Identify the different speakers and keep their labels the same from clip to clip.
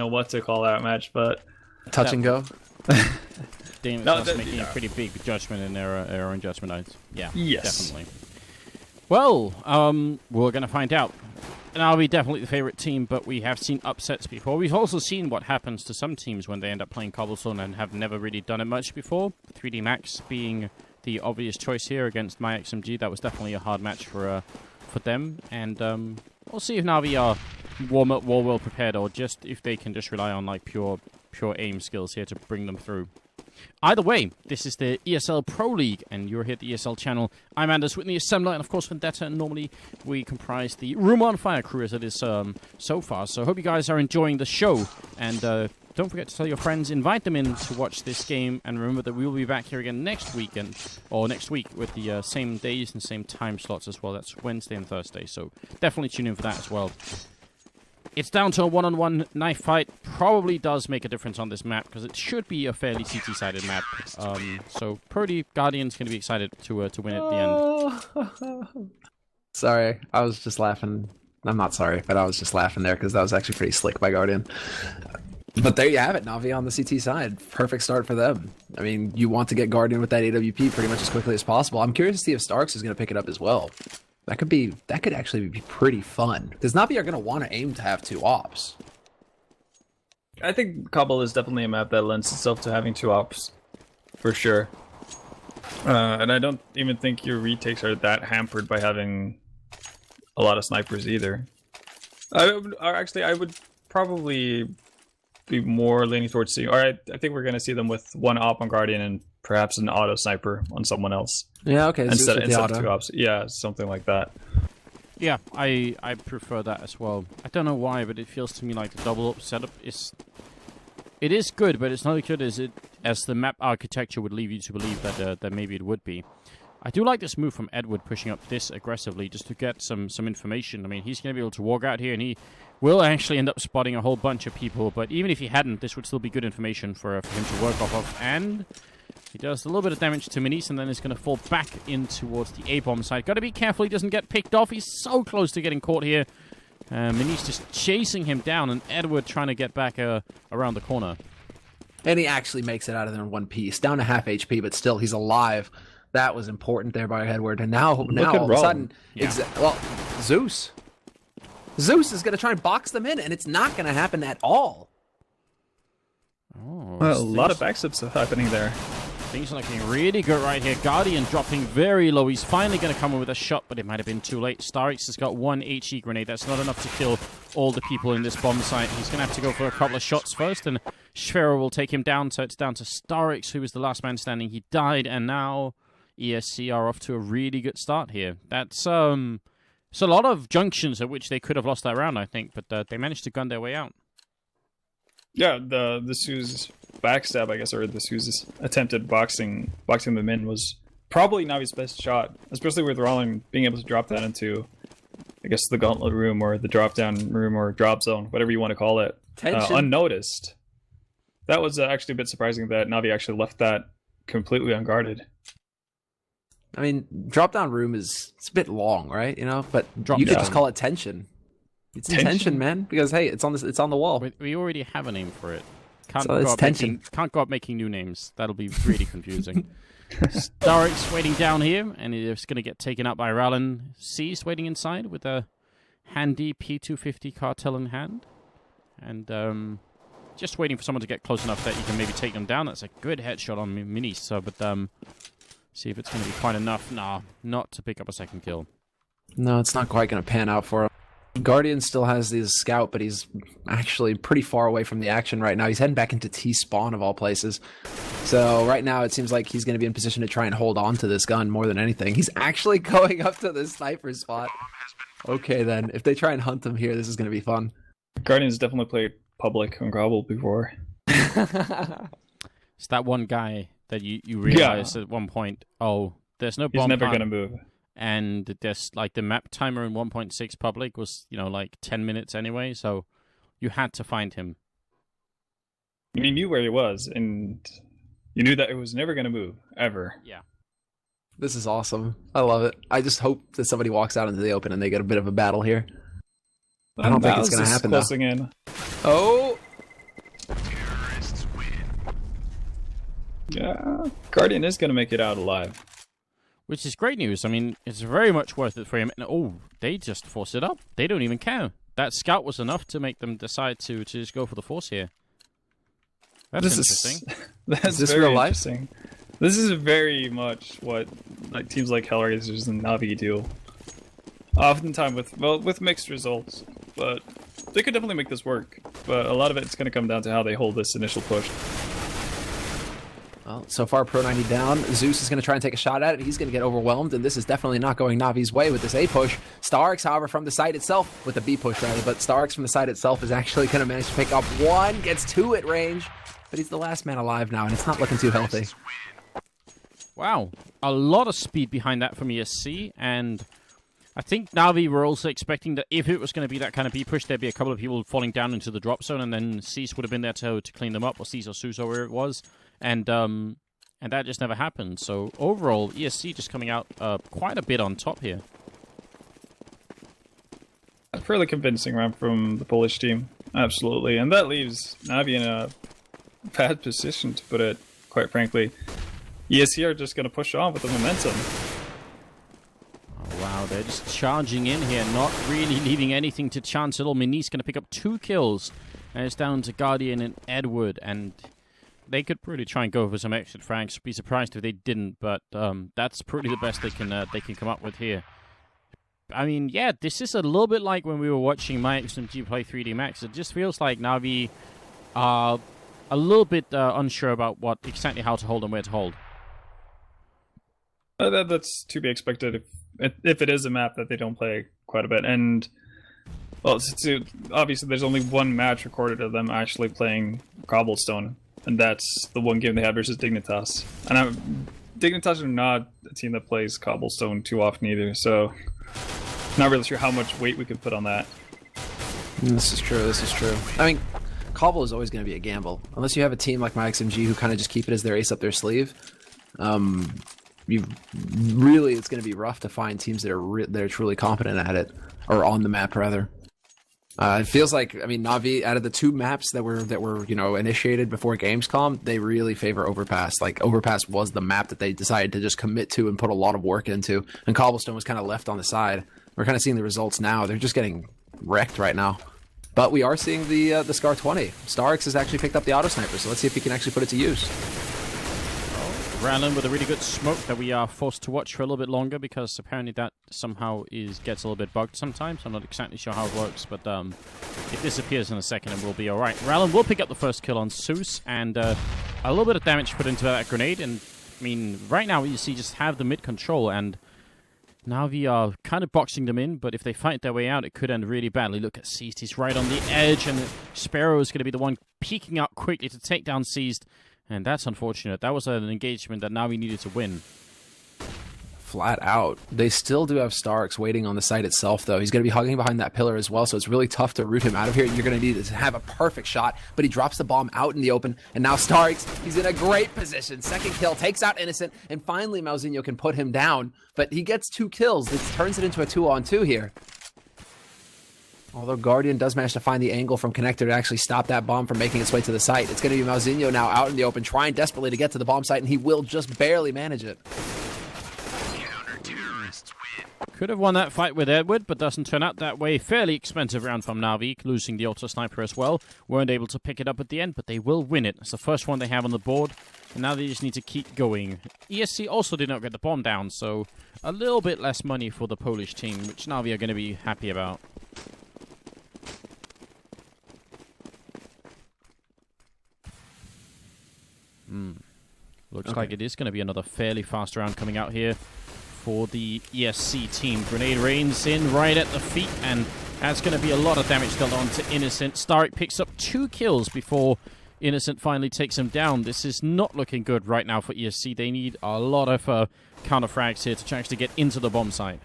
Speaker 1: know what to call that match, but
Speaker 2: touch and go.
Speaker 3: Damon's
Speaker 1: No,
Speaker 3: making a pretty big judgment in their own judgment. Yeah,
Speaker 1: yes,
Speaker 3: definitely. Well, we're going to find out. Now, we're definitely the favorite team, but we have seen upsets before. We've also seen what happens to some teams when they end up playing Cobblestone and have never really done it much before. 3D Max being the obvious choice here against MyXMG. That was definitely a hard match for them. And we'll see if Navi are well prepared, or just if they can just rely on like pure aim skills here to bring them through. Either way, this is the ESL Pro League, and you're here at the ESL channel. I'm Anders with the Assembler, and of course Vendetta, and normally we comprise the Room on Fire crew as it is so far. So I hope you guys are enjoying the show, and don't forget to tell your friends, invite them in to watch this game, and remember that we will be back here again next week with the same days and same time slots as well. That's Wednesday and Thursday, so definitely tune in for that as well. It's down to a one-on-one knife fight. Probably does make a difference on this map, because it should be a fairly CT-sided map. So Purdy Guardian's going to be excited to win at the end.
Speaker 2: Sorry, I was just laughing. I'm not sorry, but I was just laughing there because that was actually pretty slick by Guardian. But there you have it, Navi on the CT side. Perfect start for them. I mean, you want to get Guardian with that AWP pretty much as quickly as possible. I'm curious to see if Starks is going to pick it up as well. That could actually be pretty fun, because Navi are going to want to aim to have 2 ops.
Speaker 1: I think Cobble is definitely a map that lends itself to having 2 ops, for sure. And I don't even think your retakes are that hampered by having a lot of snipers either. I would probably be more leaning towards seeing. I think we're going to see them with 1 op on Guardian and perhaps an auto sniper on someone else.
Speaker 2: Yeah, okay.
Speaker 1: Instead of 2 ops. Yeah, something like that.
Speaker 3: Yeah, I prefer that as well. I don't know why, but it feels to me like the double up setup is good, but it's not as good as the map architecture would leave you to believe that maybe it would be. I do like this move from Edward, pushing up this aggressively just to get some information. I mean, he's going to be able to walk out here, and he will actually end up spotting a whole bunch of people, but even if he hadn't, this would still be good information for him to work off of. And he does a little bit of damage to Minis, and then is going to fall back in towards the A-bomb side. Got to be careful he doesn't get picked off. He's so close to getting caught here. Minis just chasing him down, and Edward trying to get back around the corner.
Speaker 2: And he actually makes it out of there in one piece. Down to half HP, but still, he's alive. That was important there by Edward. And now all of a sudden, well, Zeus is going to try and box them in, and it's not going to happen at all.
Speaker 3: Oh,
Speaker 1: a lot of backsteps happening there.
Speaker 3: Things are looking really good right here. Guardian dropping very low. He's finally going to come in with a shot, but it might have been too late. Starix has got 1 HE grenade. That's not enough to kill all the people in this bomb site. He's going to have to go for a couple of shots first, and Schwerer will take him down. So it's down to Starix, who was the last man standing. He died, and now ESC are off to a really good start here. That's it's a lot of junctions at which they could have lost that round, I think, but they managed to gun their way out.
Speaker 1: Yeah, the Sue's backstab, I guess, or the Sue's attempted boxing them in was probably Navi's best shot, especially with Rollin being able to drop that into, I guess, the gauntlet room or the drop down room or drop zone, whatever you want to call it, unnoticed. That was actually a bit surprising that Navi actually left that completely unguarded.
Speaker 2: I mean, drop down room it's a bit long, right? You know, but you could just call it tension. It's tension, man, because hey, it's on the wall.
Speaker 3: We already have a name for it. Can't go up making new names. That'll be really confusing. Starix waiting down here, and he's going to get taken up by Rallen. Seized waiting inside with a handy P250 cartel in hand, and just waiting for someone to get close enough that you can maybe take them down. That's a good headshot on Minis, so but see if it's going to be quite enough. Nah, not to pick up a second kill.
Speaker 2: No, it's not quite going to pan out for him. Guardian still has his scout, but he's actually pretty far away from the action right now. He's heading back into T-spawn of all places. So right now it seems like he's going to be in position to try and hold on to this gun more than anything. He's actually going up to the sniper spot. Okay then, if they try and hunt him here, this is going to be fun.
Speaker 1: Guardian's definitely played public on Grovel before.
Speaker 3: It's that one guy that you realize at one point, oh, there's no bomb.
Speaker 1: He's never going to move.
Speaker 3: And there's like the map timer in 1.6 public was, like 10 minutes anyway, so you had to find him.
Speaker 1: You knew where he was, and you knew that it was never going to move, ever.
Speaker 3: Yeah.
Speaker 2: This is awesome. I love it. I just hope that somebody walks out into the open and they get a bit of a battle here. I don't think it's going to happen, though.
Speaker 1: In.
Speaker 2: Oh!
Speaker 1: Yeah, Guardian is going to make it out alive.
Speaker 3: Which is great news. I mean, it's very much worth it for him. And, oh, they just force it up. They don't even care. That scout was enough to make them decide to just go for the force here. That's interesting.
Speaker 1: That's
Speaker 2: this
Speaker 1: very
Speaker 2: real life?
Speaker 1: interesting. This is very much what teams like Hellraisers and Navi do. Oftentimes with mixed results, but they could definitely make this work. But a lot of it's going to come down to how they hold this initial push.
Speaker 2: Well, so far, Pro 90 down. Zeus is going to try and take a shot at it. He's going to get overwhelmed, and this is definitely not going Navi's way with this A push. Starix, however, from the side itself, with the B push rather, but Starix from the side itself is actually going to manage to pick up one, gets two at range, but he's the last man alive now, and it's not looking too healthy.
Speaker 3: Wow, a lot of speed behind that from ESC, and I think Navi were also expecting that if it was going to be that kind of B push, there'd be a couple of people falling down into the drop zone, and then Cease would have been there to clean them up, or Cease or Zeus or where it was. And that just never happened. So overall, ESC just coming out quite a bit on top here.
Speaker 1: A fairly convincing round from the Polish team, absolutely, and that leaves Navi in a bad position, to put it quite frankly. ESC are just going to push on with the momentum.
Speaker 3: Oh, wow, they're just charging in here, not really leaving anything to chance at all. Minis going to pick up 2 kills, and it's down to Guardian and Edward, and they could pretty try and go for some extra frags. Be surprised if they didn't, but that's pretty the best they can come up with here. I mean, yeah, this is a little bit like when we were watching MyXMG play 3D Max. It just feels like Navi are a little bit unsure about what exactly how to hold and where to hold.
Speaker 1: That's to be expected if it is a map that they don't play quite a bit. And well, obviously there's only one match recorded of them actually playing Cobblestone. And that's the one game they had versus Dignitas. And Dignitas are not a team that plays Cobblestone too often either, so not really sure how much weight we could put on that.
Speaker 2: This is true, this is true. I mean, Cobble is always going to be a gamble. Unless you have a team like MyXMG who kind of just keep it as their ace up their sleeve. It's going to be rough to find teams that are truly competent at it. Or on the map, rather. It feels like, I mean, Navi, out of the 2 maps that were initiated before Gamescom, they really favor Overpass. Like, Overpass was the map that they decided to just commit to and put a lot of work into, and Cobblestone was kind of left on the side. We're kind of seeing the results now. They're just getting wrecked right now. But we are seeing the Scar 20. Starix has actually picked up the auto sniper, so let's see if he can actually put it to use.
Speaker 3: Random with a really good smoke that we are forced to watch for a little bit longer because apparently that somehow gets a little bit bugged sometimes. I'm not exactly sure how it works, but it disappears in a second and we'll be alright. Rallon will pick up the first kill on Zeus, and a little bit of damage put into that grenade. And I mean, right now you see just have the mid control, and Navi are kind of boxing them in, but if they fight their way out, it could end really badly. Look at Seized, he's right on the edge, and Sparrow is going to be the one peeking up quickly to take down Seized. And that's unfortunate. That was an engagement that Navi needed to win.
Speaker 2: Flat out. They still do have Starix waiting on the site itself, though. He's going to be hugging behind that pillar as well, so it's really tough to root him out of here. You're going to need to have a perfect shot, but he drops the bomb out in the open, and now Starix, he's in a great position. Second kill, takes out Innocent, and finally Mauzinho can put him down, but he gets 2 kills. This turns it into a 2-on-2 here. Although Guardian does manage to find the angle from Connector to actually stop that bomb from making its way to the site. It's going to be Mauzinho now out in the open, trying desperately to get to the bomb site, and he will just barely manage it.
Speaker 3: Could have won that fight with Edward, but doesn't turn out that way. Fairly expensive round from Navi, losing the auto sniper as well. Weren't able to pick it up at the end, but they will win it. It's the first one they have on the board, and now they just need to keep going. ESC also did not get the bomb down, so a little bit less money for the Polish team, which Navi are going to be happy about. Looks like it is going to be another fairly fast round coming out here for the ESC team. Grenade rains in right at the feet, and that's going to be a lot of damage dealt on to Innocent. Starrick picks up 2 kills before Innocent finally takes him down. This is not looking good right now for ESC. They need a lot of counter frags here to actually get into the bomb site.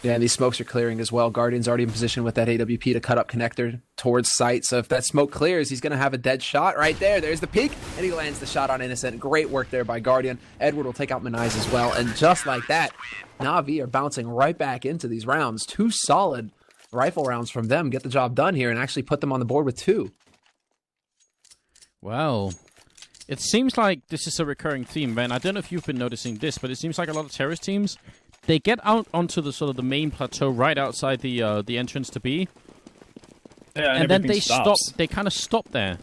Speaker 2: Yeah, and these smokes are clearing as well. Guardian's already in position with that AWP to cut up Connector towards site. So if that smoke clears, he's going to have a dead shot right there. There's the peek, and he lands the shot on Innocent. Great work there by Guardian. Edward will take out Manize as well. And just like that, Na'Vi are bouncing right back into these rounds. 2 solid rifle rounds from them. Get the job done here and actually put them on the board with 2.
Speaker 3: Well, It seems like this is a recurring theme, man. I don't know if you've been noticing this, but it seems like a lot of terrorist teams, they get out onto the sort of the main plateau right outside the entrance to B.
Speaker 1: Yeah,
Speaker 3: and then they
Speaker 1: stops.
Speaker 3: stop. They kind of stop there.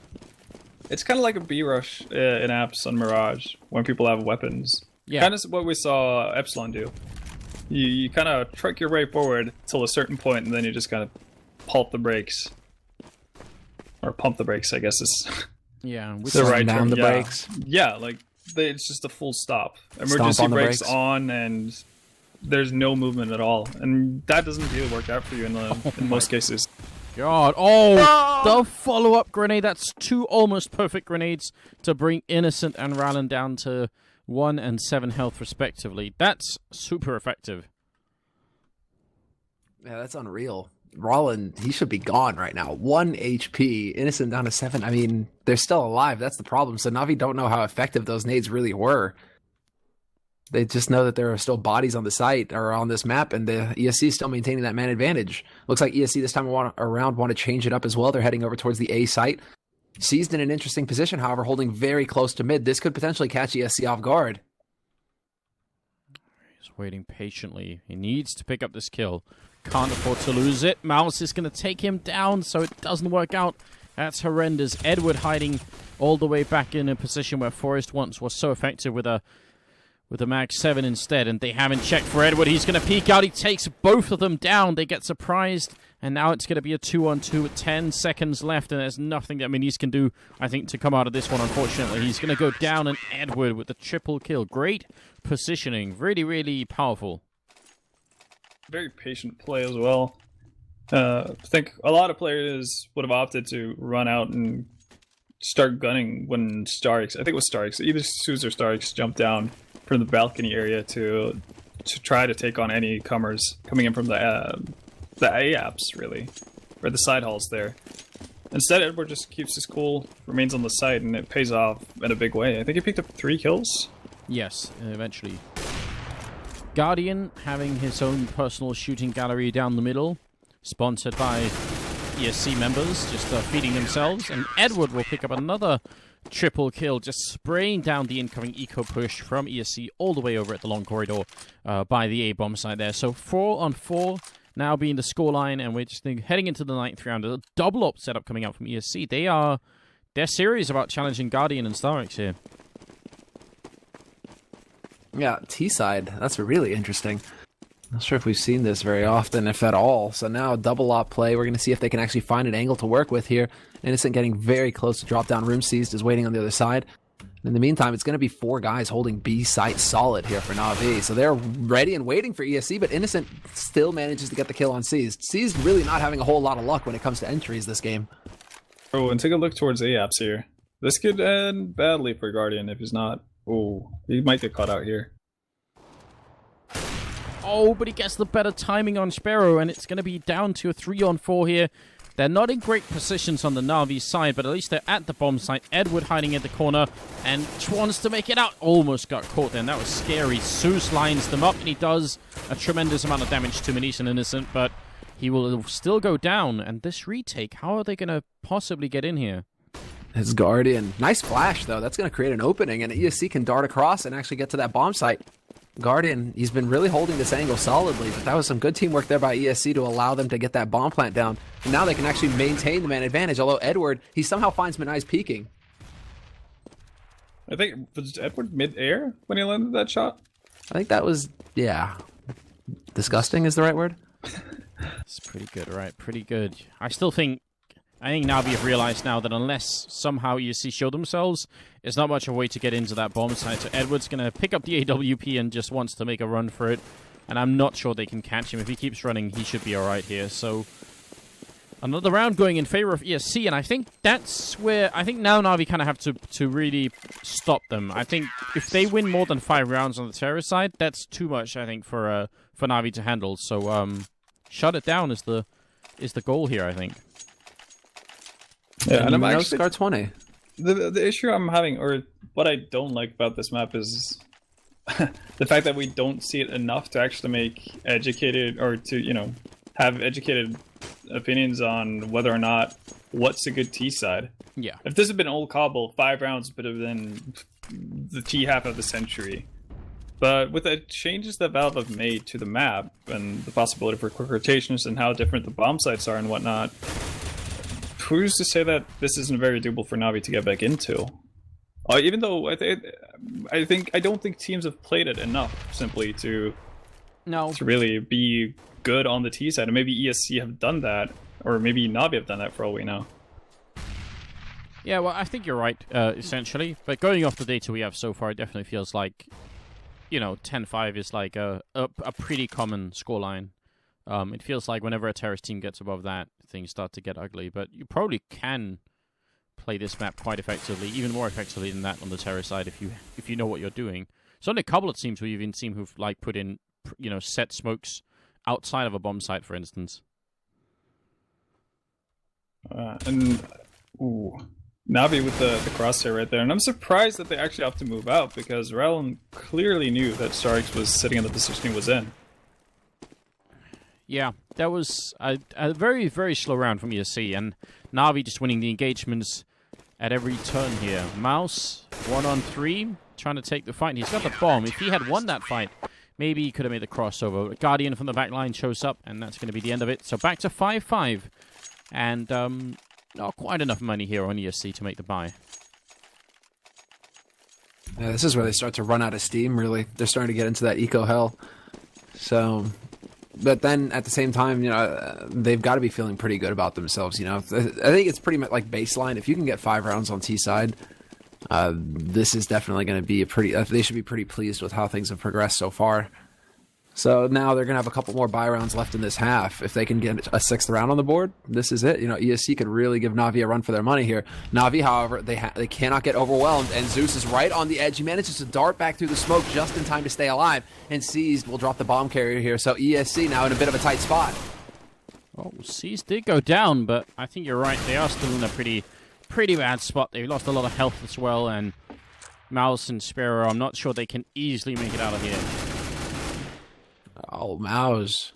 Speaker 1: It's kind of like a B rush in apps on Mirage when people have weapons.
Speaker 3: Yeah.
Speaker 1: Kind of what we saw Epsilon do. You kind of truck your way forward till a certain point, and then you just kind of pulp the brakes. Or pump the brakes, I guess is
Speaker 3: Yeah.
Speaker 1: the right
Speaker 2: down
Speaker 1: term.
Speaker 2: the
Speaker 1: Yeah.
Speaker 2: brakes.
Speaker 1: Yeah, like it's just a full stop. Emergency
Speaker 2: on the
Speaker 1: brakes
Speaker 2: brakes.
Speaker 1: on, and there's no movement at all. And that doesn't really work out for you in most cases.
Speaker 3: God. Oh, the follow-up grenade. That's 2 almost perfect grenades to bring Innocent and Rallen down to 1 and 7 health respectively. That's super effective.
Speaker 2: Yeah, that's unreal. Rollin, he should be gone right now. 1 HP, Innocent down to 7. I mean, they're still alive. That's the problem. So Na'Vi don't know how effective those nades really were. They just know that there are still bodies on the site or on this map, and the ESC is still maintaining that man advantage. Looks like ESC this time around want to change it up as well. They're heading over towards the A site. Seized in an interesting position, however, holding very close to mid. This could potentially catch ESC off guard.
Speaker 3: He's waiting patiently. He needs to pick up this kill. Can't afford to lose it. Mouse is going to take him down, so it doesn't work out. That's horrendous. Edward hiding all the way back in a position where Forrest once was so effective with a Mag 7 instead, and they haven't checked for Edward. He's going to peek out. He takes both of them down. They get surprised, and now it's going to be a 2-on-2 with 10 seconds left, and there's nothing that Minis can do, I think, to come out of this one, unfortunately. He's going to go down, and Edward with the triple kill. Great positioning. Really, really powerful.
Speaker 1: Very patient play as well. I think a lot of players would have opted to run out and start gunning when Starix, I think it was Starix, either Suze or Starix jumped down from the balcony area to try to take on any comers coming in from the A apps, really, or the side halls there. Instead, Edward just keeps his cool, remains on the site, and it pays off in a big way. I think he picked up 3 kills.
Speaker 3: Yes, eventually. Guardian having his own personal shooting gallery down the middle, sponsored by ESC members, just feeding themselves. And Edward will pick up another triple kill, just spraying down the incoming eco push from ESC all the way over at the long corridor by the A bomb site there. So 4-on-4 now being the scoreline, and we're just heading into the 9th round. A double up setup coming out from ESC. They're serious about challenging Guardian and Starix here.
Speaker 2: Yeah, T-side. That's really interesting. Not sure if we've seen this very often, if at all. So now double op play. We're going to see if they can actually find an angle to work with here. Innocent getting very close to drop down. Room seized is waiting on the other side. In the meantime, it's going to be 4 guys holding B site solid here for Na'Vi. So they're ready and waiting for ESC, but Innocent still manages to get the kill on Seized. Seized really not having a whole lot of luck when it comes to entries this game.
Speaker 1: Oh, and take a look towards A-apps here. This could end badly for Guardian if he's not. Oh, he might get caught out here.
Speaker 3: Oh, but he gets the better timing on Sparrow, and it's going to be down to a 3-on-4 here. They're not in great positions on the Na'Vi side, but at least they're at the bomb site. Edward hiding at the corner, and wants to make it out. Almost got caught there, and that was scary. Zeus lines them up, and he does a tremendous amount of damage to Minis and Innocent, but he will still go down. And this retake, how are they going to possibly get in here?
Speaker 2: His Guardian. Nice flash, though. That's going to create an opening, and ESC can dart across and actually get to that bomb site. Guardian, he's been really holding this angle solidly, but that was some good teamwork there by ESC to allow them to get that bomb plant down. And now they can actually maintain the man advantage, although Edward, he somehow finds Minai's peeking.
Speaker 1: I think, was Edward mid-air when he landed that shot?
Speaker 2: I think that was, yeah. Disgusting is the right word?
Speaker 3: It's pretty good, right? Pretty good. I think Na'Vi have realized now that unless somehow ESC show themselves, there's not much of a way to get into that bomb site. So Edward's going to pick up the AWP and just wants to make a run for it. And I'm not sure they can catch him. If he keeps running, he should be alright here. So another round going in favor of ESC, and I think that's where I think now Na'Vi kind of have to really stop them. I think if they win more than 5 rounds on the terrorist side, that's too much, I think, for Na'Vi to handle. So shut it down is the goal here, I think.
Speaker 1: Yeah, and I'm
Speaker 2: no
Speaker 1: actually
Speaker 2: Scar 20.
Speaker 1: The issue I'm having, or what I don't like about this map, is the fact that we don't see it enough to actually make educated, or to have educated opinions on whether or not what's a good T side.
Speaker 3: Yeah.
Speaker 1: If this had been old Cobble, 5 rounds would have been the T half of the century. But with the changes that Valve have made to the map and the possibility for quick rotations and how different the bomb sites are and whatnot, who's to say that this isn't very doable for Na'Vi to get back into? Even though I don't think teams have played it enough simply to really be good on the T side, and maybe ESC have done that, or maybe Na'Vi have done that for all we know.
Speaker 3: Yeah, well, I think you're right, essentially. But going off the data we have so far, it definitely feels like, 10-5 is like a pretty common scoreline. It feels like whenever a terrorist team gets above that, things start to get ugly. But you probably can play this map quite effectively, even more effectively than that on the terror side if you know what you're doing. So only a couple of teams we've even seen who've like put in, set smokes outside of a bomb site, for instance.
Speaker 1: Na'Vi with the crosshair right there, and I'm surprised that they actually have to move out because Rallen clearly knew that Starix was sitting in the position he was in.
Speaker 3: Yeah, that was a very, very slow round from ESC, and Na'Vi just winning the engagements at every turn here. Mouse, 1-on-3, trying to take the fight. He's got the bomb. If he had won that fight, maybe he could have made the crossover. Guardian from the back line shows up, and that's going to be the end of it. So back to 5-5, and not quite enough money here on ESC to make the buy.
Speaker 2: Yeah, this is where they start to run out of steam, really. They're starting to get into that eco hell. So, but then at the same time, they've got to be feeling pretty good about themselves, I think it's pretty much like baseline. If you can get 5 rounds on T side, this is definitely going to be they should be pretty pleased with how things have progressed so far. So now they're going to have a couple more buy rounds left in this half. If they can get a 6th round on the board, this is it. ESC could really give Na'Vi a run for their money here. Na'Vi, however, they cannot get overwhelmed, and Zeus is right on the edge. He manages to dart back through the smoke just in time to stay alive, and Seized will drop the bomb carrier here. So ESC now in a bit of a tight spot.
Speaker 3: Oh, Seized did go down, but I think you're right. They are still in a pretty bad spot. They lost a lot of health as well, and Mouse and Sparrow, I'm not sure they can easily make it out of here.
Speaker 2: Oh, Mouse.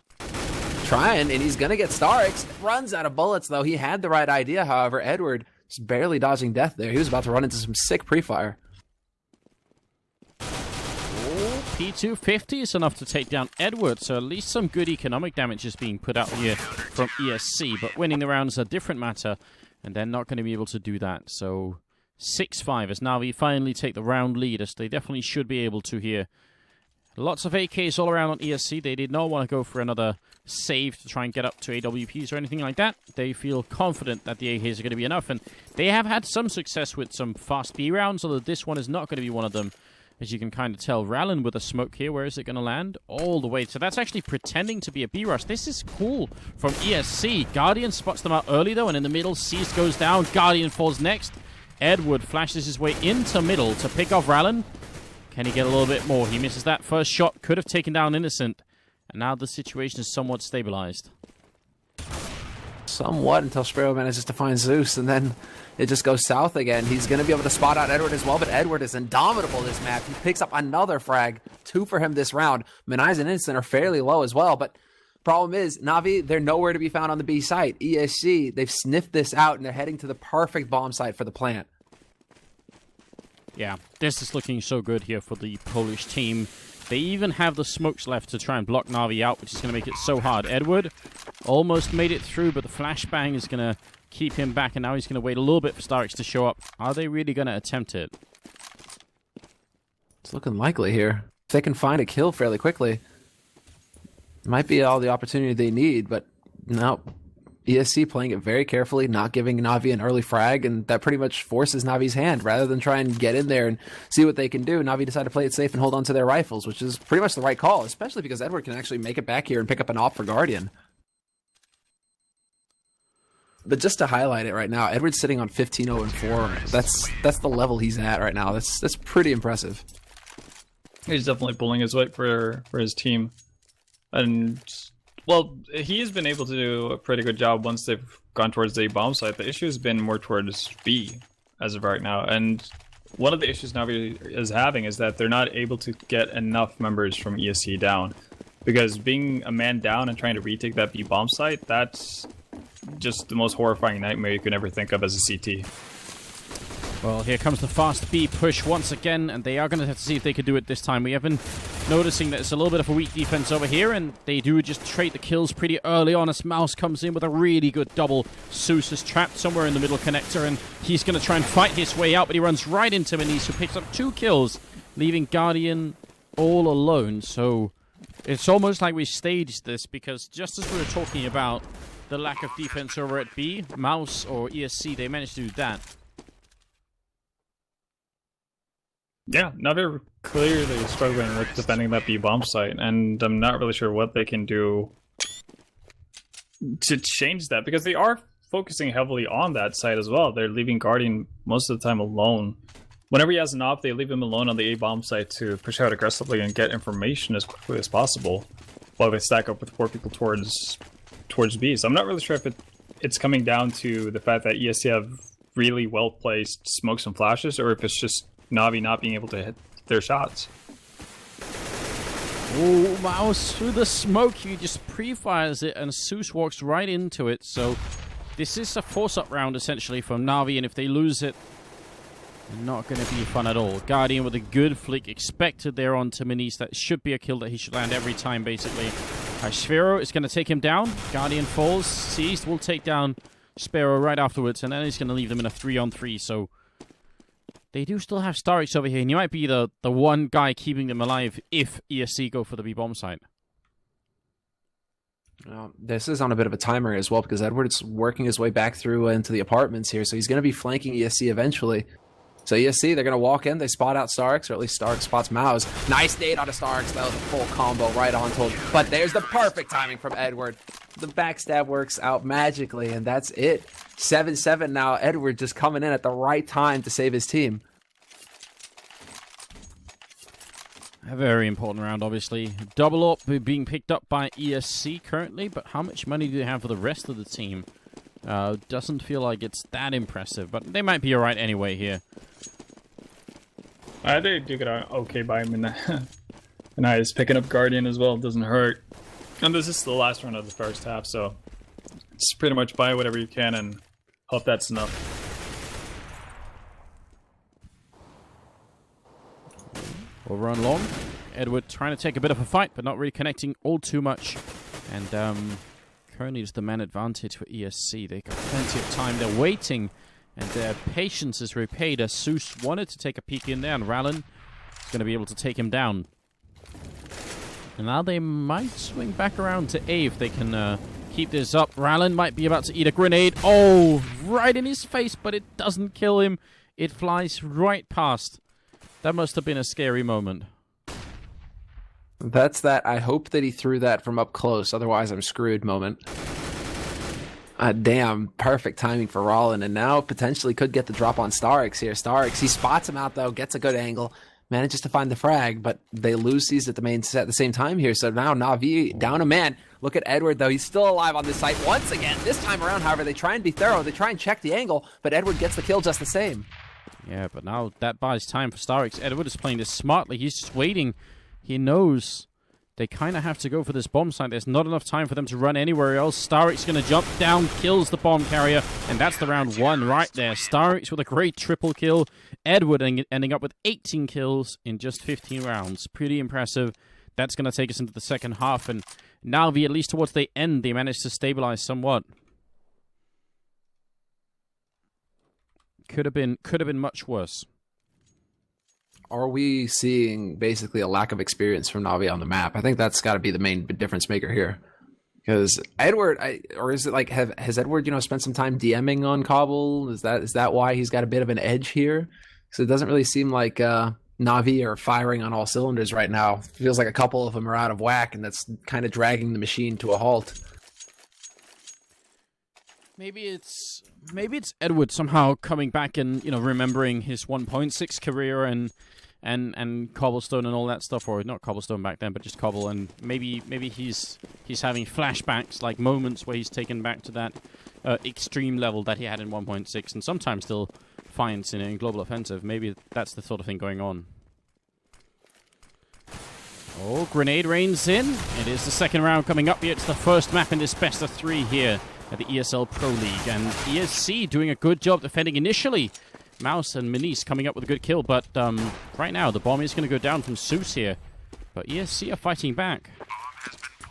Speaker 2: Trying, and he's going to get Starix. Runs out of bullets, though. He had the right idea, however. Edward is barely dodging death there. He was about to run into some sick pre-fire.
Speaker 3: Oh, P250 is enough to take down Edward, so at least some good economic damage is being put out here from ESC. But winning the round is a different matter, and they're not going to be able to do that. So 6-5 as Na'Vi finally take the round lead, as they definitely should be able to here. Lots of AKs all around on ESC. They did not want to go for another save to try and get up to AWPs or anything like that. They feel confident that the AKs are going to be enough, and they have had some success with some fast B rounds, although this one is not going to be one of them. As you can kind of tell, Rallen with a smoke here. Where is it going to land? All the way. So that's actually pretending to be a B-rush. This is cool from ESC. Guardian spots them out early, though, and in the middle, Seized goes down. Guardian falls next. Edward flashes his way into middle to pick off Rallen. Can he get a little bit more? He misses that first shot. Could have taken down Innocent. And now the situation is somewhat stabilized.
Speaker 2: Somewhat, until Sparrow manages to find Zeus, and then it just goes south again. He's going to be able to spot out Edward as well, but Edward is indomitable this map. He picks up another frag. 2 for him this round. Menai's and Innocent are fairly low as well, but problem is, Na'Vi, they're nowhere to be found on the B site. ESC, they've sniffed this out, and they're heading to the perfect bomb site for the plant.
Speaker 3: Yeah, this is looking so good here for the Polish team. They even have the smokes left to try and block Na'Vi out, which is going to make it so hard. Edward almost made it through, but the flashbang is going to keep him back, and now he's going to wait a little bit for Starix to show up. Are they really going to attempt it?
Speaker 2: It's looking likely here. If they can find a kill fairly quickly, it might be all the opportunity they need, but no. ESC playing it very carefully, not giving Na'Vi an early frag, and that pretty much forces Navi's hand. Rather than try and get in there and see what they can do, Na'Vi decided to play it safe and hold on to their rifles, which is pretty much the right call, especially because Edward can actually make it back here and pick up an op for Guardian. But just to highlight it right now, Edward's sitting on 15-0-4. That's the level he's at right now. That's pretty impressive.
Speaker 1: He's definitely pulling his weight for his team. And well, he has been able to do a pretty good job once they've gone towards the bomb site. The issue has been more towards B as of right now. And one of the issues Na'Vi is having is that they're not able to get enough members from ESC down. Because being a man down and trying to retake that B bomb site, that's just the most horrifying nightmare you could ever think of as a CT.
Speaker 3: Well, here comes the fast B push once again, and they are going to have to see if they can do it this time. We have been noticing that it's a little bit of a weak defense over here, and they do just trade the kills pretty early on as Mouse comes in with a really good double. Zeus is trapped somewhere in the middle connector, and he's going to try and fight his way out, but he runs right into Manise, who picks up 2 kills, leaving Guardian all alone. So it's almost like we staged this, because just as we were talking about the lack of defense over at B, Mouse or ESC, they managed to do that.
Speaker 1: Yeah, now they're clearly struggling with defending that B bomb site, and I'm not really sure what they can do to change that, because they are focusing heavily on that site as well. They're leaving Guardian most of the time alone. Whenever he has an op, they leave him alone on the A bomb site to push out aggressively and get information as quickly as possible, while they stack up with 4 people towards B. So I'm not really sure if it's coming down to the fact that ESC have really well placed smokes and flashes, or if it's just Na'Vi not being able to hit their shots.
Speaker 3: Oh, Mouse through the smoke. He just pre-fires it, and Zeus walks right into it. So this is a force-up round, essentially, from Na'Vi, and if they lose it, not going to be fun at all. Guardian with a good flick expected there onto Manise. That should be a kill that he should land every time, basically. Sphero is going to take him down. Guardian falls. Seized will take down Sphero right afterwards, and then he's going to leave them in a 3-on-3, so they do still have Starix over here, and you might be the one guy keeping them alive if ESC go for the B-bomb site.
Speaker 2: This is on a bit of a timer as well, because Edward's working his way back through into the apartments here, so he's going to be flanking ESC eventually. So ESC, they're going to walk in, they spot out Starix, or at least Starix spots Mouse. Nice nade on a Starix, that was a full combo right onto him. But there's the perfect timing from Edward. The backstab works out magically, and that's it. 7-7 now. Edward just coming in at the right time to save his team.
Speaker 3: A very important round, obviously. Double up being picked up by ESC currently, but how much money do they have for the rest of the team? Doesn't feel like it's that impressive, but they might be alright anyway here.
Speaker 1: They do get okay by him, and I is picking up Guardian as well. It doesn't hurt. And this is the last round of the first half, so it's pretty much buy whatever you can and hope that's enough.
Speaker 3: We'll run long. Edward trying to take a bit of a fight, but not really connecting all too much. And currently it's the man advantage for ESC. They got plenty of time. They're waiting, and their patience is repaid as Zeus wanted to take a peek in there, and Rallen is going to be able to take him down. And now they might swing back around to A if they can keep this up. Rallen might be about to eat a grenade. Oh, right in his face, but it doesn't kill him. It flies right past. That must have been a scary moment.
Speaker 2: That's that. I hope that he threw that from up close, otherwise I'm screwed moment. Damn, perfect timing for Rallen, and now potentially could get the drop on Starix here. Starix, he spots him out though, gets a good angle, manages to find the frag, but they lose these at the same time here, so now Na'Vi down a man. Look at Edward though, he's still alive on this site once again. This time around, however, they try and be thorough, they try and check the angle, but Edward gets the kill just the same.
Speaker 3: Yeah, but now that buys time for Starix. Edward is playing this smartly. He's just waiting. He knows they kind of have to go for this bomb site. There's not enough time for them to run anywhere else. Starix going to jump down, kills the bomb carrier, and that's the round 1 right there. Starix with a great triple kill. Edward ending up with 18 kills in just 15 rounds. Pretty impressive. That's going to take us into the second half, and now, at least towards the end, they managed to stabilize somewhat. Could have been much worse.
Speaker 2: Are we seeing basically a lack of experience from Na'Vi on the map? I think that's got to be the main difference maker here. Because Edward, or is it like, has Edward, spent some time DMing on Cobble? Is that why he's got a bit of an edge here? Because it doesn't really seem like Na'Vi are firing on all cylinders right now. It feels like a couple of them are out of whack, and that's kind of dragging the machine to a halt.
Speaker 3: Maybe it's Edward somehow coming back and remembering his 1.6 career and Cobblestone and all that stuff, or not Cobblestone back then, but just Cobble, and maybe he's having flashbacks, like moments where he's taken back to that extreme level that he had in 1.6, and sometimes still finds in Global Offensive. Maybe that's the sort of thing going on. Oh, grenade rains in. It is the second round coming up here. It's the first map in this best of 3 here. at the ESL Pro League. And ESC doing a good job defending initially. Mouse and Manice coming up with a good kill, but right now the bomb is going to go down from Zeus here. But ESC are fighting back.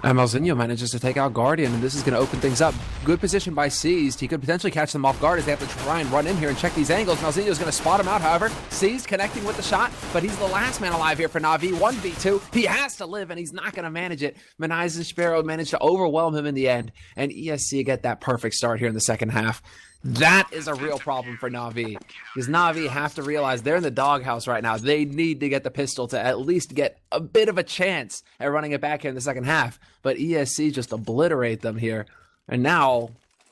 Speaker 2: And Malzinho manages to take out Guardian, and this is going to open things up. Good position by Seized. He could potentially catch them off guard as they have to try and run in here and check these angles. Malzinho is going to spot him out, however. Seized connecting with the shot, but he's the last man alive here for Na'Vi. 1v2. He has to live, and he's not going to manage it. Manize and Sparrow managed to overwhelm him in the end, and ESC get that perfect start here in the second half. That is a real problem for Na'Vi, because Na'Vi have to realize they're in the doghouse right now. They need to get the pistol to at least get a bit of a chance at running it back here in the second half, but ESC just obliterate them here. And now,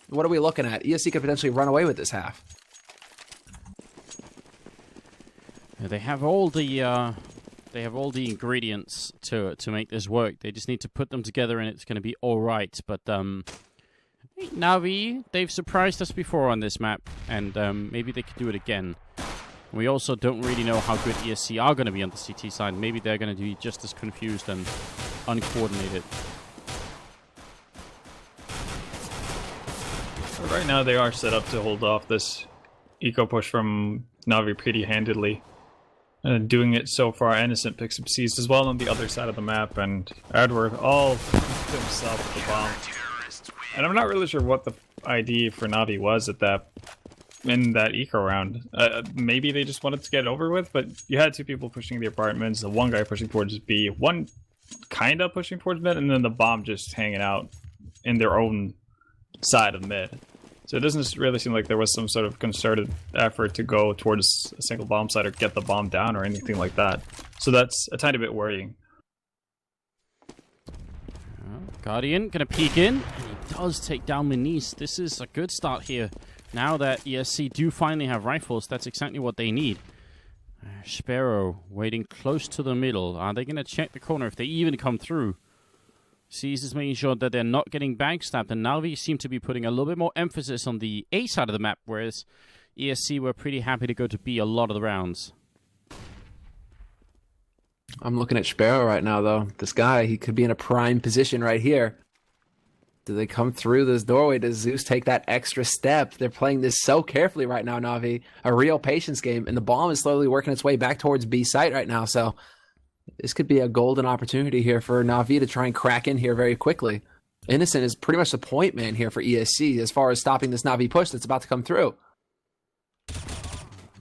Speaker 2: what are we looking at? ESC could potentially run away with this half.
Speaker 3: They have all the ingredients to make this work. They just need to put them together, and it's going to be all right. But Na'Vi, they've surprised us before on this map, and maybe they could do it again. We also don't really know how good ESC are going to be on the CT side. Maybe they're going to be just as confused and uncoordinated.
Speaker 1: Right now they are set up to hold off this eco push from Na'Vi pretty handedly. Doing it so far, Innocent picks up Seized as well on the other side of the map, and Edward all to himself with the bomb. And I'm not really sure what the idea for Na'Vi was at in that eco round. Maybe they just wanted to get it over with, but you had two people pushing the apartments, the one guy pushing towards B, one kind of pushing towards mid, and then the bomb just hanging out in their own side of mid. So it doesn't really seem like there was some sort of concerted effort to go towards a single bomb site or get the bomb down or anything like that. So that's a tiny bit worrying.
Speaker 3: Guardian gonna peek in, and he does take down Manice. This is a good start here. Now that ESC do finally have rifles, that's exactly what they need. Sparrow waiting close to the middle. Are they gonna check the corner if they even come through? Seized is making sure that they're not getting backstabbed, and Na'Vi seem to be putting a little bit more emphasis on the A side of the map, whereas ESC were pretty happy to go to B a lot of the rounds.
Speaker 2: I'm looking at Sparrow right now, though. This guy, he could be in a prime position right here. Do they come through this doorway? Does Zeus take that extra step? They're playing this so carefully right now, Na'Vi. A real patience game, and the bomb is slowly working its way back towards B site right now, so this could be a golden opportunity here for Na'Vi to try and crack in here very quickly. Innocent is pretty much the point man here for ESC as far as stopping this Na'Vi push that's about to come through.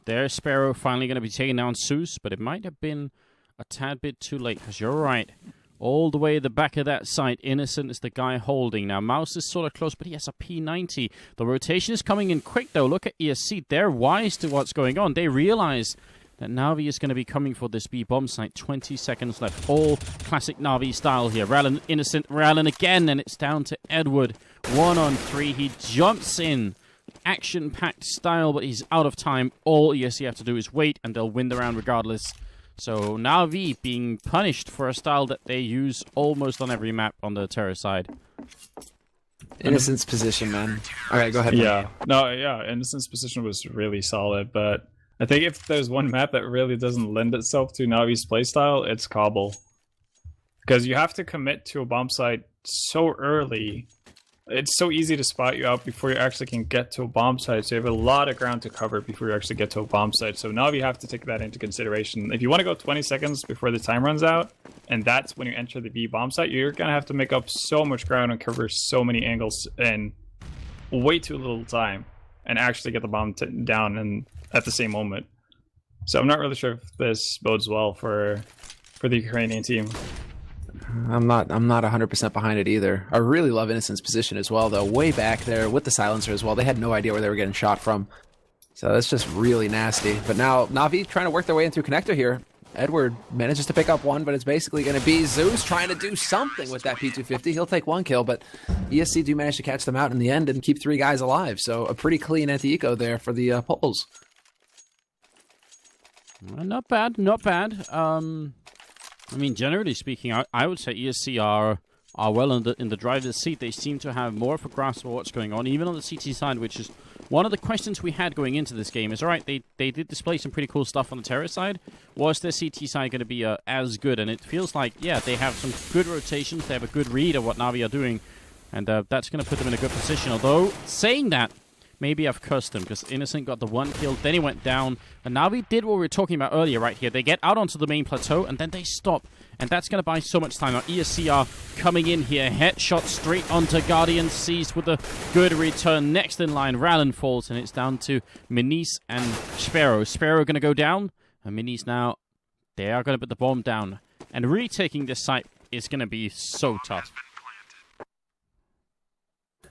Speaker 3: There's Sparrow finally going to be taking down Zeus, but it might have been a tad bit too late, because you're right. All the way at the back of that site, Innocent is the guy holding. Now, Mouse is sort of close, but he has a P90. The rotation is coming in quick, though. Look at ESC. They're wise to what's going on. They realize that Na'Vi is going to be coming for this B bomb site. 20 seconds left. All classic Na'Vi style here. Rallen, Innocent, Rallen again, and it's down to Edward. 1-on-3. He jumps in. Action-packed style, but he's out of time. All ESC have to do is wait, and they'll win the round regardless. So Na'Vi being punished for a style that they use almost on every map on the terror side.
Speaker 2: Innocent's position, man. All right, go ahead.
Speaker 1: Yeah. No, yeah, Innocent's position was really solid, but I think if there's one map that really doesn't lend itself to Na'Vi's playstyle, it's Cobble. Because you have to commit to a bomb site so early. It's so easy to spot you out before you actually can get to a bomb site, so you have a lot of ground to cover before you actually get to a bomb site. So Na'Vi have to take that into consideration. If you want to go 20 seconds before the time runs out, and that's when you enter the B bomb site, you're going to have to make up so much ground and cover so many angles in way too little time, and actually get the bomb down and at the same moment. So I'm not really sure if this bodes well for the Ukrainian team.
Speaker 2: I'm not 100% behind it either. I really love Innocent's position as well, though. Way back there with the silencer as well. They had no idea where they were getting shot from. So that's just really nasty. But now Na'Vi trying to work their way in through connector here. Edward manages to pick up one, but it's basically going to be Zeus trying to do something with that P250. He'll take one kill, but ESC do manage to catch them out in the end and keep 3 guys alive. So a pretty clean anti-eco there for the Poles.
Speaker 3: Not bad, not bad. I mean, generally speaking, I would say ESC are well in the driver's seat. They seem to have more of a grasp of what's going on, even on the CT side, which is one of the questions we had going into this game. Is, all right, they did display some pretty cool stuff on the terror side. Was their CT side going to be as good? And it feels like, yeah, they have some good rotations. They have a good read of what Na'Vi are doing. And that's going to put them in a good position. Although, saying that, maybe I've cursed them, because Innocent got the 1 kill, then he went down. And Na'Vi did what we were talking about earlier right here. They get out onto the main plateau, and then they stop. And that's going to buy so much time. Now, ESC are coming in here. Headshot straight onto Guardian. Seized with a good return. Next in line, Rallen falls, and it's down to Minis and Sparrow. Sparrow going to go down, and Minis now, they are going to put the bomb down. And retaking this site is going to be so tough.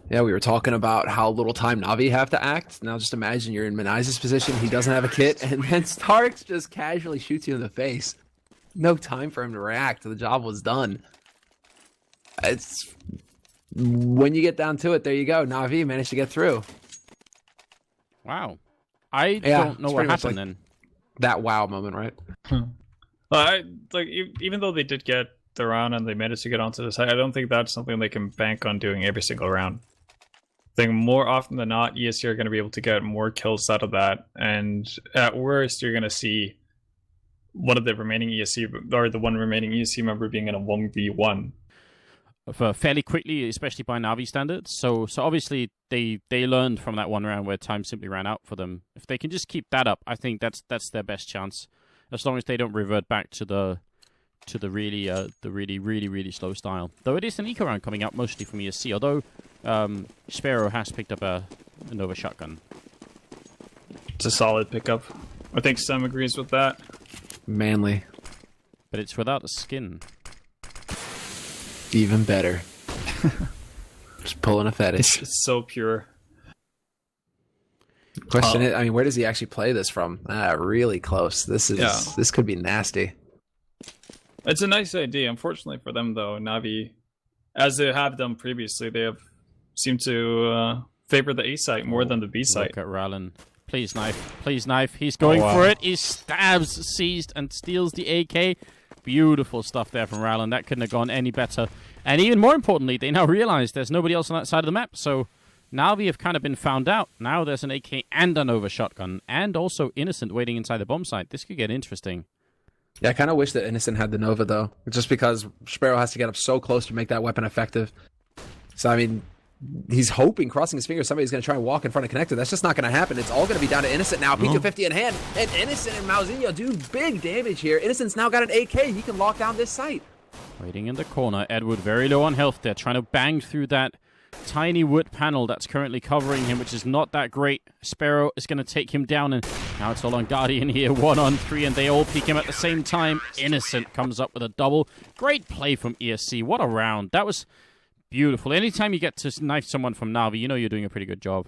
Speaker 2: Yeah, we were talking about how little time Na'Vi have to act. Now just imagine you're in Miniz's position. He doesn't have a kit, and then Starks just casually shoots you in the face. No time for him to react. The job was done. It's when you get down to it, there you go. Na'Vi managed to get through.
Speaker 3: Wow. I don't know what happened then.
Speaker 2: That wow moment, right?
Speaker 1: Well, even though they did get the round and they managed to get onto the side, I don't think that's something they can bank on doing every single round. I think more often than not, ESC are going to be able to get more kills out of that, and at worst, you're going to see one of the remaining ESC, or the one remaining ESC member being in a 1v1.
Speaker 3: Fairly quickly, especially by Na'Vi standards. So obviously, they learned from that one round where time simply ran out for them. If they can just keep that up, I think that's their best chance. As long as they don't revert back to the really slow style. Though it is an eco round coming out mostly from ESC, although Sparrow has picked up a Nova shotgun.
Speaker 1: It's a solid pickup. I think Sam agrees with that.
Speaker 2: Manly.
Speaker 3: But it's without a skin.
Speaker 2: Even better. Just pulling a fetish.
Speaker 1: It's so pure.
Speaker 2: Question is, I mean, where does he actually play this from? Really close. This could be nasty.
Speaker 1: It's a nice idea. Unfortunately for them, though, Na'Vi, as they have done previously, they have seemed to favor the A site more than the B site.
Speaker 3: Look at Rallen. Please knife. Please knife. He's going for it. He stabs, seized, and steals the AK. Beautiful stuff there from Rallen. That couldn't have gone any better. And even more importantly, they now realize there's nobody else on that side of the map. So now we have kind of been found out. Now there's an AK and a Nova shotgun, and also Innocent waiting inside the bomb site. This could get interesting.
Speaker 2: Yeah, I kind of wish that Innocent had the Nova, though. Just because Sparrow has to get up so close to make that weapon effective. So, I mean, he's hoping, crossing his fingers, somebody's going to try and walk in front of Connector. That's just not going to happen. It's all going to be down to Innocent now. P250 in hand. And Innocent and Mauzinho do big damage here. Innocent's now got an AK. He can lock down this site.
Speaker 3: Waiting in the corner. Edward very low on health there, trying to bang through that tiny wood panel that's currently covering him, which is not that great. Sparrow is going to take him down, and now it's all on Guardian here. 1-on-3, and they all peek him at the same time. Innocent comes up with a double. Great play from ESC. What a round. That was beautiful. Anytime you get to knife someone from Na'Vi, you know you're doing a pretty good job.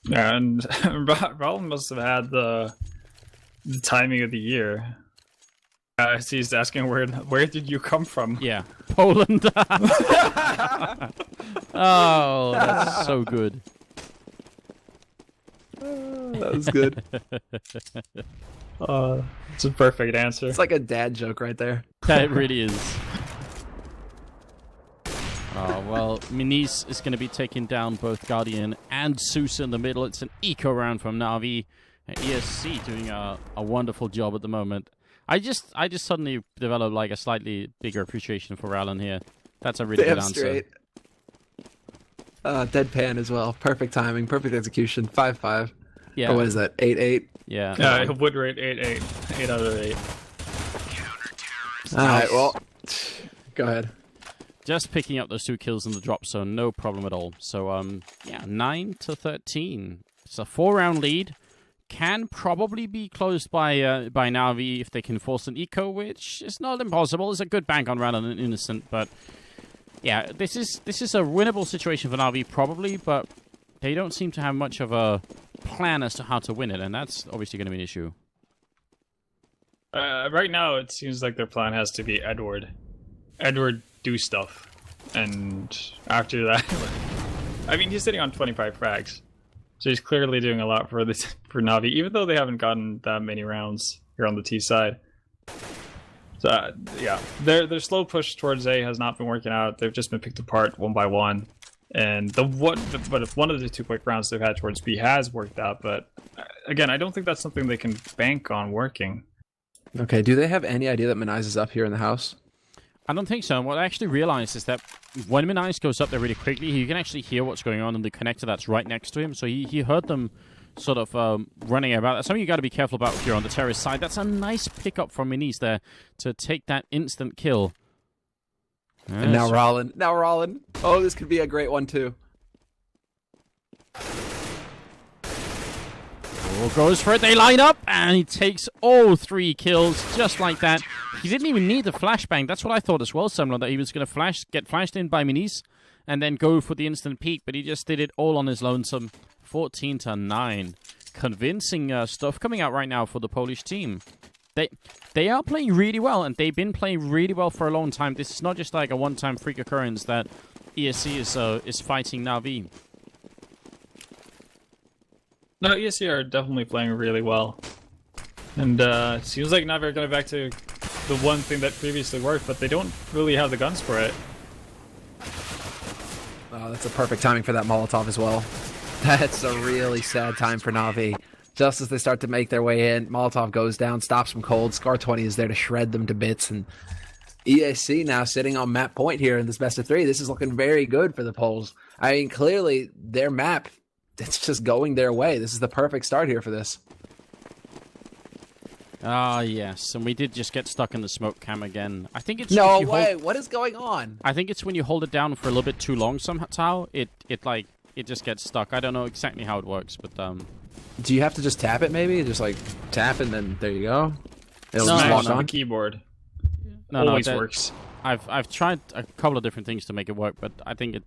Speaker 1: Yeah, and Rollin must have had the timing of the year. He's asking where did you come from?
Speaker 3: Yeah, Poland. Oh, that's so good.
Speaker 2: That was good.
Speaker 1: It's a perfect answer.
Speaker 2: It's like a dad joke right there.
Speaker 3: That really is. Oh, well, Minis is going to be taking down both Guardian and Sousa in the middle. It's an eco round from Na'Vi. And ESC doing a wonderful job at the moment. I just suddenly developed like a slightly bigger appreciation for Rallen here. That's a really good answer.
Speaker 2: Straight. Deadpan as well. Perfect timing, perfect execution. 5-5.
Speaker 3: Yeah.
Speaker 2: Or what is that? 8-8.
Speaker 3: Yeah.
Speaker 1: Yeah, wood rate 8-8. 8 out of 8.
Speaker 2: All right. Well, go ahead.
Speaker 3: Just picking up those 2 kills in the drop zone, no problem at all. So, yeah, 9-13. It's a 4-round lead. Can probably be closed by Na'Vi if they can force an eco, which is not impossible. It's a good bank on Rallen and Innocent, but yeah, this is a winnable situation for Na'Vi probably, but they don't seem to have much of a plan as to how to win it, and that's obviously going to be an issue.
Speaker 1: Right now, it seems like their plan has to be Edward. Edward, do stuff, and after that, I mean, he's sitting on 25 frags. So he's clearly doing a lot for Na'Vi, even though they haven't gotten that many rounds here on the T side. So yeah, their slow push towards A has not been working out. They've just been picked apart one by one, and but if one of the 2 quick rounds they've had towards B has worked out, but again, I don't think that's something they can bank on working.
Speaker 2: Okay, do they have any idea that Meniz is up here in the house?
Speaker 3: I don't think so. And what I actually realized is that when Minice goes up there really quickly, he can actually hear what's going on in the connector that's right next to him. So he heard them sort of running about. That's something you got to be careful about if you're on the terrorist side. That's a nice pickup from Minice there to take that instant kill.
Speaker 2: And now Rollin. Now Rollin. Oh, this could be a great one, too.
Speaker 3: Goes for it. They line up, and he takes all 3 kills just like that. He didn't even need the flashbang. That's what I thought as well, Semlon, that he was going to get flashed in by Minice and then go for the instant peek, but he just did it all on his lonesome. 14-9. Convincing stuff coming out right now for the Polish team. They are playing really well, and they've been playing really well for a long time. This is not just like a one-time freak occurrence that ESC is fighting Na'Vi.
Speaker 1: No, ESC are definitely playing really well. And it seems like Na'Vi are going back to the one thing that previously worked, but they don't really have the guns for it.
Speaker 2: Oh, that's a perfect timing for that Molotov as well. That's a really sad time for Na'Vi. Just as they start to make their way in, Molotov goes down, stops them cold. Scar 20 is there to shred them to bits. And ESC now sitting on map point here in this best of 3. This is looking very good for the Poles. I mean, clearly, their map, it's just going their way. This is the perfect start here for this.
Speaker 3: Ah, yes. And we did just get stuck in the smoke cam again. I think it's...
Speaker 2: No way! What is going on?
Speaker 3: I think it's when you hold it down for a little bit too long somehow, it just gets stuck. I don't know exactly how it works, but...
Speaker 2: Do you have to just tap it, maybe? Just, like, tap and then there you go? It'll
Speaker 3: No,
Speaker 2: just
Speaker 1: Smash
Speaker 2: walk
Speaker 1: on
Speaker 2: on?
Speaker 1: the keyboard.
Speaker 3: No,
Speaker 1: Always
Speaker 3: that
Speaker 1: works.
Speaker 3: I've tried a couple of different things to make it work, but I think it...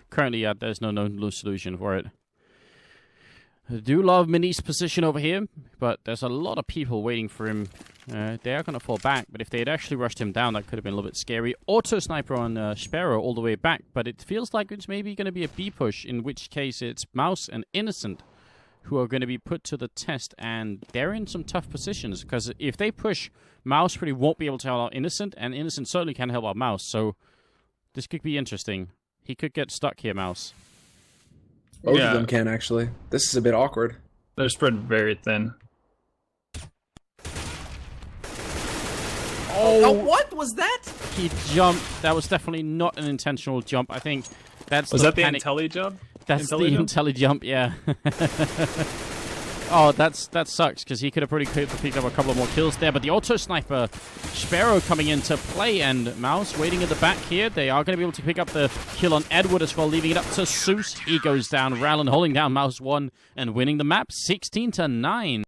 Speaker 3: Currently, there's no known solution for it. I do love Mini's position over here, but there's a lot of people waiting for him. They are going to fall back, but if they had actually rushed him down, that could have been a little bit scary. Auto sniper on Sparrow all the way back, but it feels like it's maybe going to be a B push, in which case it's Mouse and Innocent who are going to be put to the test, and they're in some tough positions, because if they push, Mouse pretty won't be able to help out Innocent, and Innocent certainly can't help out Mouse, so this could be interesting. He could get stuck here, Mouse.
Speaker 2: Both of them can, actually. This is a bit awkward.
Speaker 1: They're spread very thin.
Speaker 2: Oh, what was that?
Speaker 3: He jumped. That was definitely not an intentional jump. I think that's
Speaker 1: Was
Speaker 3: the
Speaker 1: that the
Speaker 3: panic.
Speaker 1: intelli jump?
Speaker 3: That's the
Speaker 1: jump?
Speaker 3: intelli jump, yeah. Oh, that sucks, because he could have pretty picked up a couple of more kills there. But the auto sniper, Sparrow coming into play, and Mouse waiting at the back here. They are going to be able to pick up the kill on Edward as well, leaving it up to Seuss. He goes down. Rallen holding down Mouse 1 and winning the map 16-9.